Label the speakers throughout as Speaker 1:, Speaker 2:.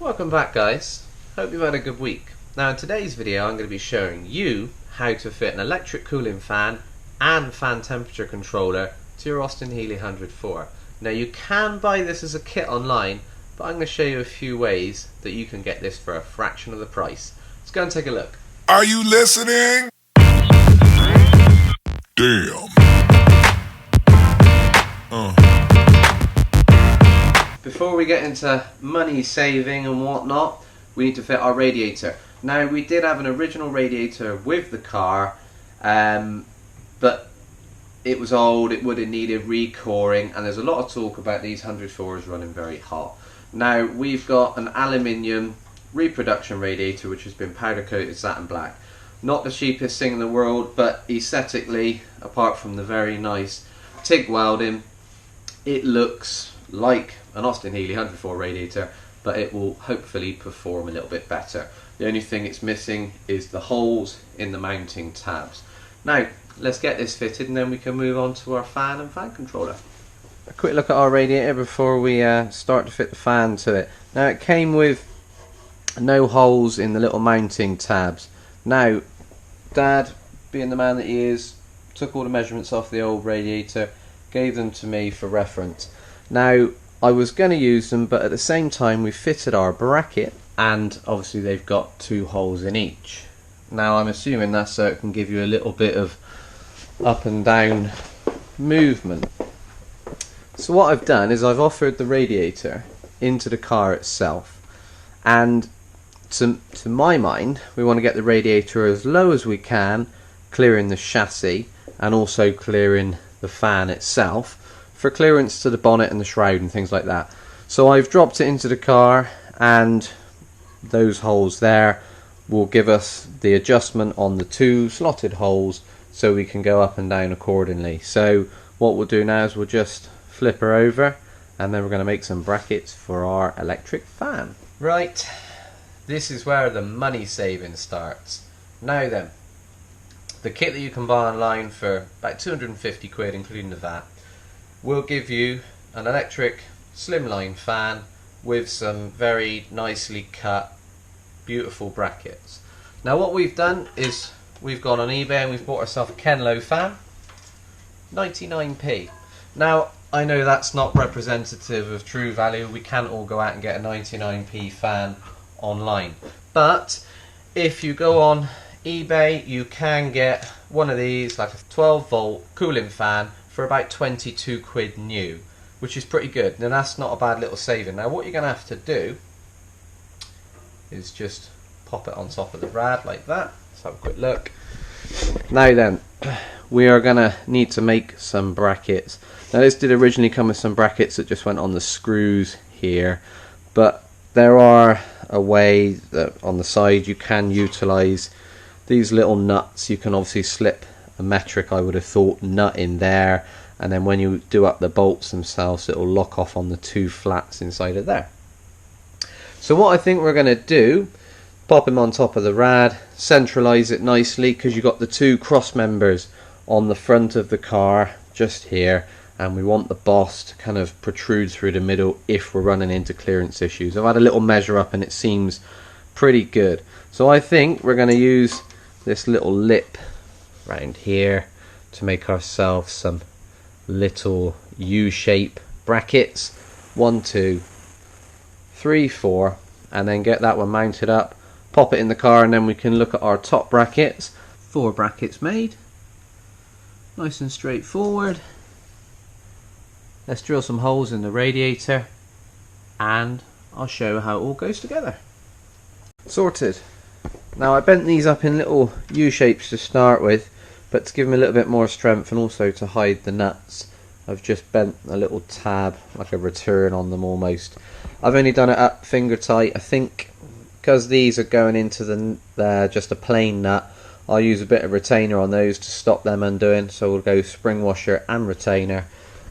Speaker 1: Welcome back, guys. Hope you've had a good week. Now in today's video I'm going to be showing you how to fit an electric cooling fan and fan temperature controller to your Austin Healey 104. Now you can buy this as a kit online, but I'm going to show you a few ways that you can get this for a fraction of the price. Let's go and take a look.
Speaker 2: Are you listening? Damn.
Speaker 1: Before we get into money saving and whatnot, we need to fit our radiator. Now we did have an original radiator with the car, but it was old, it would have needed recoring, and there's a lot of talk about these 104s running very hot. Now we've got an aluminium reproduction radiator which has been powder coated satin black. Not the cheapest thing in the world, but aesthetically, apart from the very nice TIG welding, it looks like an Austin Healey 104 radiator, but it will hopefully perform a little bit better. The only thing it's missing is the holes in the mounting tabs. Now let's get this fitted and then we can move on to our fan and fan controller. A quick look at our radiator before we start to fit the fan to it. Now it came with no holes in the little mounting tabs. Now Dad, being the man that he is, took all the measurements off the old radiator, gave them to me for reference. Now I was going to use them, but at the same time we fitted our bracket, and obviously they've got two holes in each. Now I'm assuming that's so it can give you a little bit of up and down movement. So what I've done is I've offered the radiator into the car itself, and to my mind we want to get the radiator as low as we can, clearing the chassis and also clearing the fan itself for clearance to the bonnet and the shroud and things like that. So I've dropped it into the car, and those holes there will give us the adjustment on the two slotted holes so we can go up and down accordingly. So what we'll do now is we'll just flip her over and then we're going to make some brackets for our electric fan. Right, this is where the money saving starts. Now then, the kit that you can buy online for about 250 quid including the VAT will give you an electric slimline fan with some very nicely cut beautiful brackets. Now what we've done is we've gone on eBay and we've bought ourselves a Kenlo fan, 99p. Now I know that's not representative of true value, we can't all go out and get a 99p fan online, but if you go on eBay you can get one of these, like a 12 volt cooling fan, for about 22 quid new, which is pretty good. Now that's not a bad little saving. Now what you're going to have to do is just pop it on top of the rad like that. Let's have a quick look. Now then, we are going to need to make some brackets. Now this did originally come with some brackets that just went on the screws here, but there are a way that on the side you can utilise these little nuts. You can obviously slip a metric, I would have thought, nut in there, and then when you do up the bolts themselves it will lock off on the two flats inside of there. So what I think we're going to do, pop them on top of the rad, centralise it nicely, because you've got the two cross members on the front of the car just here, and we want the boss to kind of protrude through the middle if we're running into clearance issues. I've had a little measure up and it seems pretty good. So I think we're going to use this little lip around here to make ourselves some little U-shape brackets. 1, 2, 3, 4, and then get that one mounted up, pop it in the car, and then we can look at our top brackets. 4 brackets made, nice and straightforward. Let's drill some holes in the radiator and I'll show you how it all goes together. Sorted. Now I bent these up in little U-shapes to start with, but to give them a little bit more strength and also to hide the nuts, I've just bent a little tab, like a return on them almost. I've only done it up finger tight. I think because these are going into the just a plain nut, I'll use a bit of retainer on those to stop them undoing, so we'll go spring washer and retainer,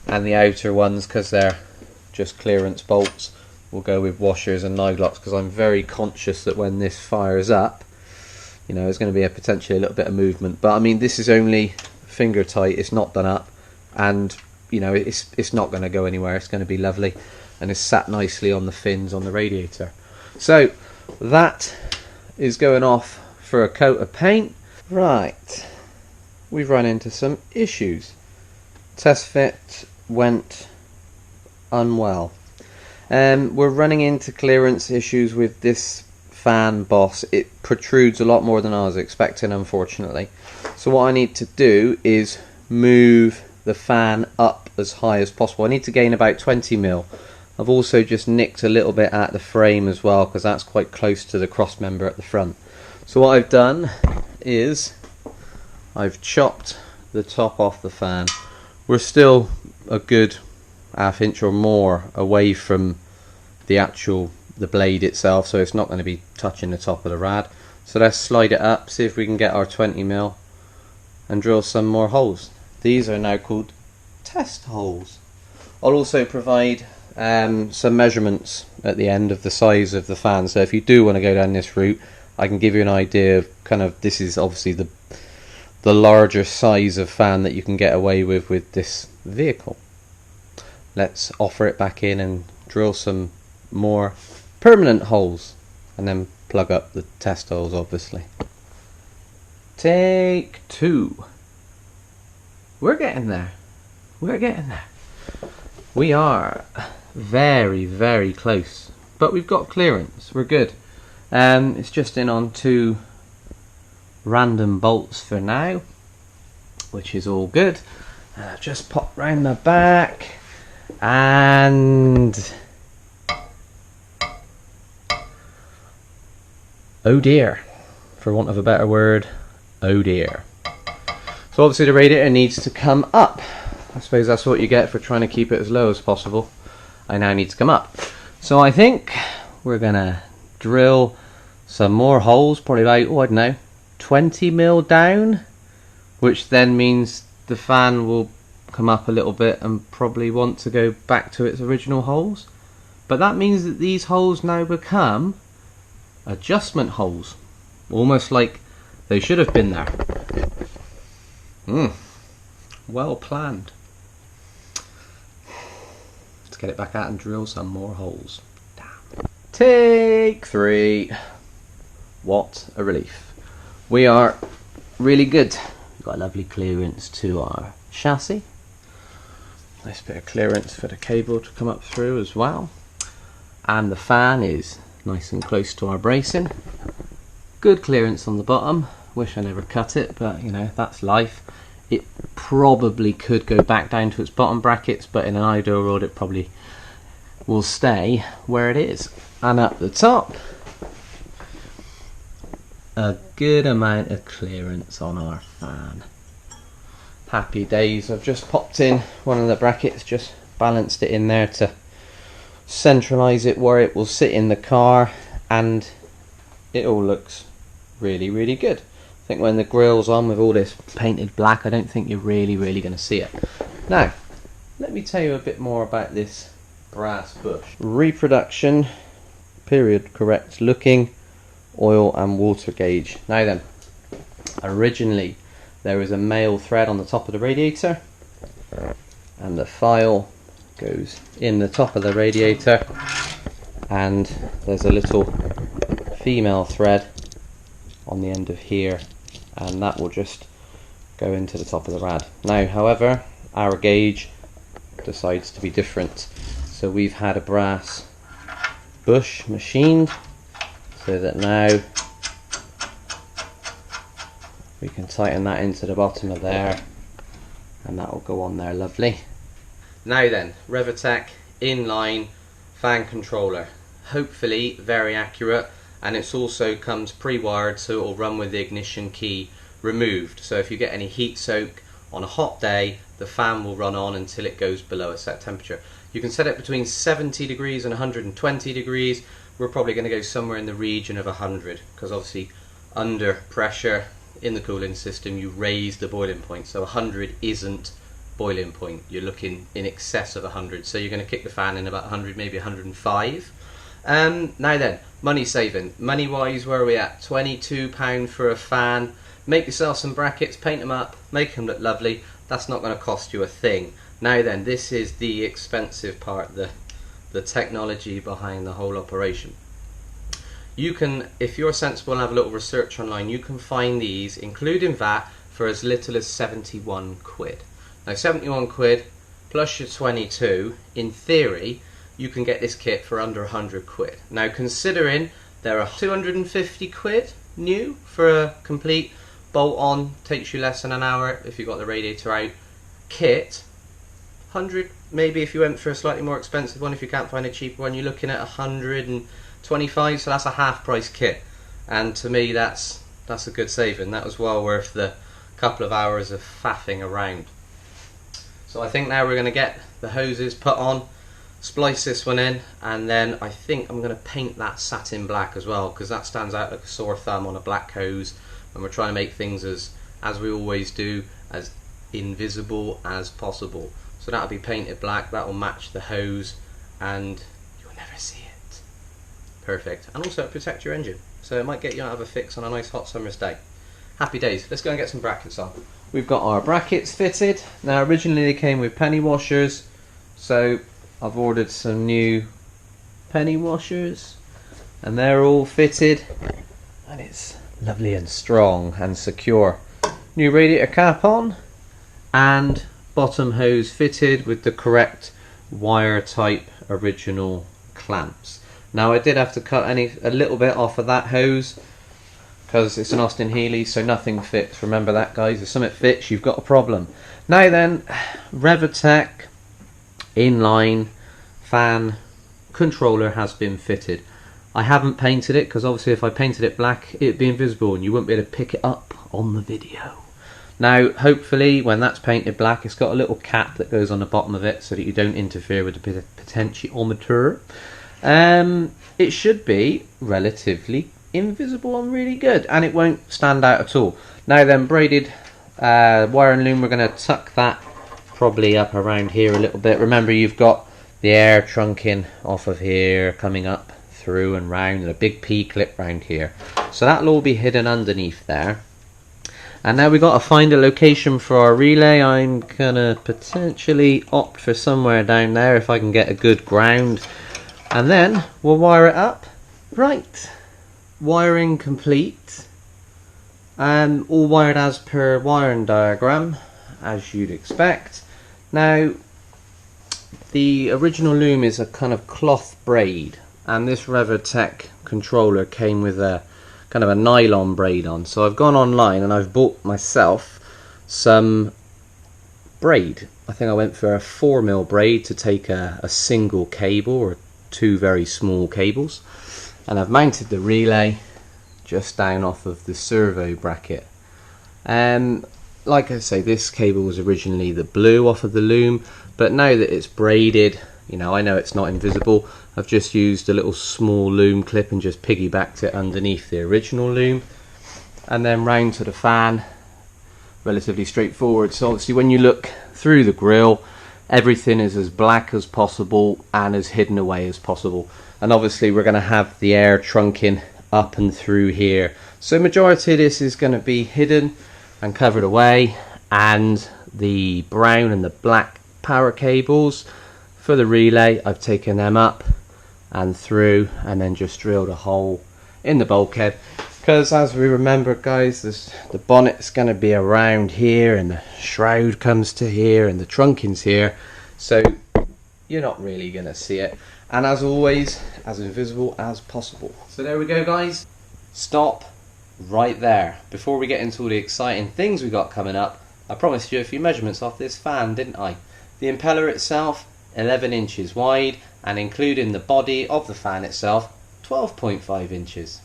Speaker 1: and the outer ones, because they're just clearance bolts, we'll go with washers and niglocks, because I'm very conscious that when this fires up, you know, there's going to be potentially a little bit of movement. But I mean, this is only finger tight, it's not done up, and you know, it's not going to go anywhere. It's going to be lovely, and it's sat nicely on the fins on the radiator. So that is going off for a coat of paint. Right, we've run into some issues. Test fit went unwell. We're running into clearance issues with this fan boss. It protrudes a lot more than I was expecting, unfortunately. So what I need to do is move the fan up as high as possible. I need to gain about 20 mil. I've also just nicked a little bit at the frame as well, because that's quite close to the cross member at the front. So what I've done is I've chopped the top off the fan. We're still a good ½ inch or more away from the blade itself, so it's not going to be touching the top of the rad. So let's slide it up, see if we can get our 20 mil and drill some more holes. These are now called test holes. I'll also provide some measurements at the end of the size of the fan, so if you do want to go down this route, I can give you an idea of kind of, this is obviously the larger size of fan that you can get away with this vehicle. Let's offer it back in and drill some more permanent holes, and then plug up the test holes, obviously. Take 2. We're getting there. We're getting there. We are very, very close, but we've got clearance. We're good. It's just in on 2 random bolts for now, which is all good. Just pop round the back and oh dear, for want of a better word, oh dear. So obviously the radiator needs to come up. I suppose that's what you get for trying to keep it as low as possible. I now need to come up. So I think we're gonna drill some more holes, probably about, oh, I don't know, 20 mil down, which then means the fan will come up a little bit and probably want to go back to its original holes. But that means that these holes now become adjustment holes, almost like they should have been there. Well planned. Let's get it back out and drill some more holes. Damn. Take 3. What a relief. We are really good. We've got a lovely clearance to our chassis. Nice bit of clearance for the cable to come up through as well. And the fan is nice and close to our bracing. Good clearance on the bottom. Wish I never cut it, but you know, that's life. It probably could go back down to its bottom brackets, but in an ideal world it probably will stay where it is. And up the top, a good amount of clearance on our fan. Happy days. I've just popped in one of the brackets, just balanced it in there to centralize it where it will sit in the car, and it all looks really, really good. I think when the grill's on with all this painted black, I don't think you're really going to see it. Now, let me tell you a bit more about this brass bush. Reproduction, period correct looking, oil and water gauge. Now then, originally there was a male thread on the top of the radiator, and the file goes in the top of the radiator, and there's a little female thread on the end of here, and that will just go into the top of the rad. Now, however, our gauge decides to be different, so we've had a brass bush machined so that now we can tighten that into the bottom of there, and that will go on there lovely. Now then, Revotec inline fan controller, hopefully very accurate, and it also comes pre-wired, so it will run with the ignition key removed. So if you get any heat soak on a hot day, the fan will run on until it goes below a set temperature. You can set it between 70 degrees and 120 degrees. We're probably going to go somewhere in the region of 100, because obviously under pressure in the cooling system you raise the boiling point, so 100 isn't boiling point. You're looking in excess of 100, so you're going to kick the fan in about 100, maybe 105. Now then, money saving. Money wise, where are we at? £22 for a fan. Make yourself some brackets, paint them up, make them look lovely. That's not going to cost you a thing. Now then, this is the expensive part, the technology behind the whole operation. You can, if you're sensible and have a little research online, you can find these, including VAT, for as little as 71 quid. Now 71 quid plus your 22, in theory, you can get this kit for under 100 quid. Now considering there are 250 quid new for a complete bolt-on, takes you less than an hour if you've got the radiator out, kit, 100 maybe if you went for a slightly more expensive one. If you can't find a cheaper one, you're looking at 125, so that's a half price kit, and to me that's a good saving. That was well worth the couple of hours of faffing around. So I think now we're going to get the hoses put on, splice this one in, and then I think I'm going to paint that satin black as well, because that stands out like a sore thumb on a black hose, and we're trying to make things as we always do, as invisible as possible. So that'll be painted black, that will match the hose, and you'll never see it. Perfect. And also protect your engine, so it might get you out of a fix on a nice hot summer's day. Happy days. Let's go and get some brackets on. We've got our brackets fitted. Now originally they came with penny washers, so I've ordered some new penny washers, and they're all fitted, and it's lovely and strong and secure. New radiator cap on, and bottom hose fitted with the correct wire type original clamps. Now I did have to cut a little bit off of that hose because it's an Austin Healey, so nothing fits. Remember that, guys, if something fits, you've got a problem. Now then, Revotec inline fan controller has been fitted. I haven't painted it because obviously if I painted it black it'd be invisible and you wouldn't be able to pick it up on the video. Now hopefully when that's painted black, it's got a little cap that goes on the bottom of it so that you don't interfere with the potentiometer. It should be relatively invisible and really good, and it won't stand out at all. Now then, braided wire and loom, we're going to tuck that probably up around here a little bit. Remember, you've got the air trunking off of here coming up through and round, and a big P-clip round here, so that'll all be hidden underneath there. And now we've got to find a location for our relay. I'm gonna potentially opt for somewhere down there if I can get a good ground, and then we'll wire it up. Right, wiring complete, all wired as per wiring diagram, as you'd expect. Now the original loom is a kind of cloth braid, and this Revotec controller came with a kind of a nylon braid on, so I've gone online and I've bought myself some braid. I think I went for a 4mm braid to take a single cable or two very small cables, and I've mounted the relay just down off of the servo bracket. Like I say, this cable was originally the blue off of the loom, but now that it's braided, you know, I know it's not invisible. I've just used a little small loom clip and just piggybacked it underneath the original loom, and then round to the fan. Relatively straightforward. So obviously when you look through the grill, everything is as black as possible and as hidden away as possible. And obviously we're going to have the air trunking up and through here, so majority of this is going to be hidden and covered away, and the brown and the black power cables for the relay, I've taken them up and through, and then just drilled a hole in the bulkhead, because as we remember, guys, the bonnet's going to be around here, and the shroud comes to here, and the trunking's here, so you're not really going to see it, and as always, as invisible as possible. So there we go, guys. Stop right there. Before we get into all the exciting things we got coming up, I promised you a few measurements off this fan, didn't I? The impeller itself, 11 inches wide, and including the body of the fan itself, 12.5 inches.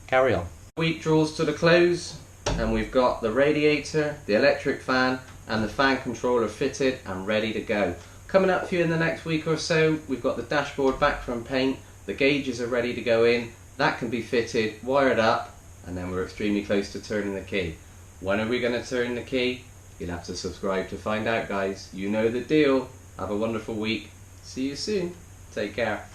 Speaker 1: Carry on. Week draws to the close, and we've got the radiator, the electric fan, and the fan controller fitted and ready to go. Coming up for you in the next week or so, we've got the dashboard back from paint, the gauges are ready to go in, that can be fitted, wired up, and then we're extremely close to turning the key. When are we going to turn the key? You'll have to subscribe to find out, guys. You know the deal. Have a wonderful week. See you soon. Take care.